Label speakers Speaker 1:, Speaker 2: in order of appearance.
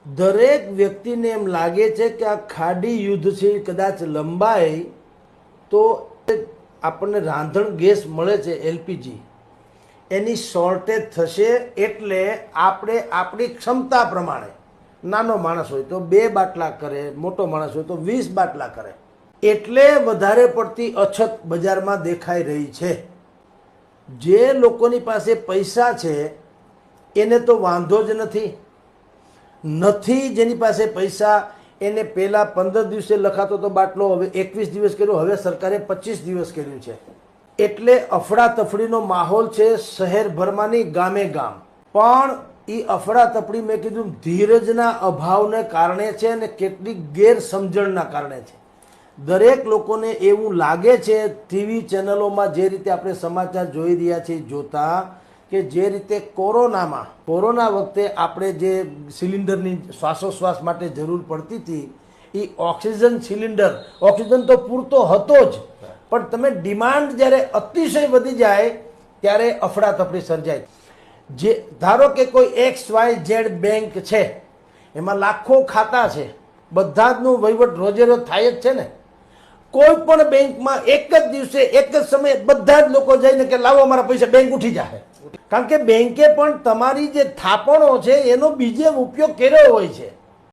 Speaker 1: દરેક વ્યક્તિને એમ લાગે છે કે આ ખાડી યુદ્ધ છે કદાચ લંબાય તો આપણને રાંધણ ગેસ મળે છે એલપીજી એની શોર્ટેજ થશે એટલે આપણે આપણી ક્ષમતા પ્રમાણે નાનો માણસ હોય તો 2 બાટલા કરે, મોટો માણસ હોય તો 20 બાટલા કરે, એટલે વધારે પડતી અછત બજારમાં દેખાઈ રહી છે. જે લોકોની પાસે પૈસા છે એને તો વાંધો જ નથી. જેની પાસે પૈસા એને પહેલાં 15 દિવસે લખાતો તો બાટલો હવે 21 દિવસ કર્યો, હવે સરકારે 25 દિવસ કર્યું છે. એટલે અફડાતફડીનો માહોલ છે શહેરભરમાંની ગામે ગામ. પણ એ અફડાતફડી મેં કીધું ધીરજના અભાવને કારણે છે અને કેટલીક ગેરસમજણના કારણે છે. દરેક લોકોને એવું લાગે છે ટીવી ચેનલોમાં જે રીતે આપણે સમાચાર જોઈ રહ્યા છીએ જોતા કે જે રીતે કોરોના વખતે આપણે જે સિલિન્ડરની શ્વાસોશ્વાસ માટે જરૂર પડતી હતી એ ઓક્સિજન સિલિન્ડર, ઓક્સિજન તો પૂરતો હતો જ, પણ તમે ડિમાન્ડ જ્યારે અતિશય વધી જાય ત્યારે અફડાતફડી સર્જાય. જે ધારો કે કોઈ XYZ બેંક છે, એમાં લાખો ખાતા છે, બધા જનું વહીવટ રોજે રોજ થાય જ છે ને. કોઈ પણ બેંકમાં એક જ દિવસે એક જ સમયે બધા જ લોકો જઈને કે લાવો અમારા પૈસા, બેંક ઉઠી જાય. કારણ કે બેંકે પણ તમારી જે થાપણો છે એનો બીજે ઉપયોગ કર્યો હોય છે.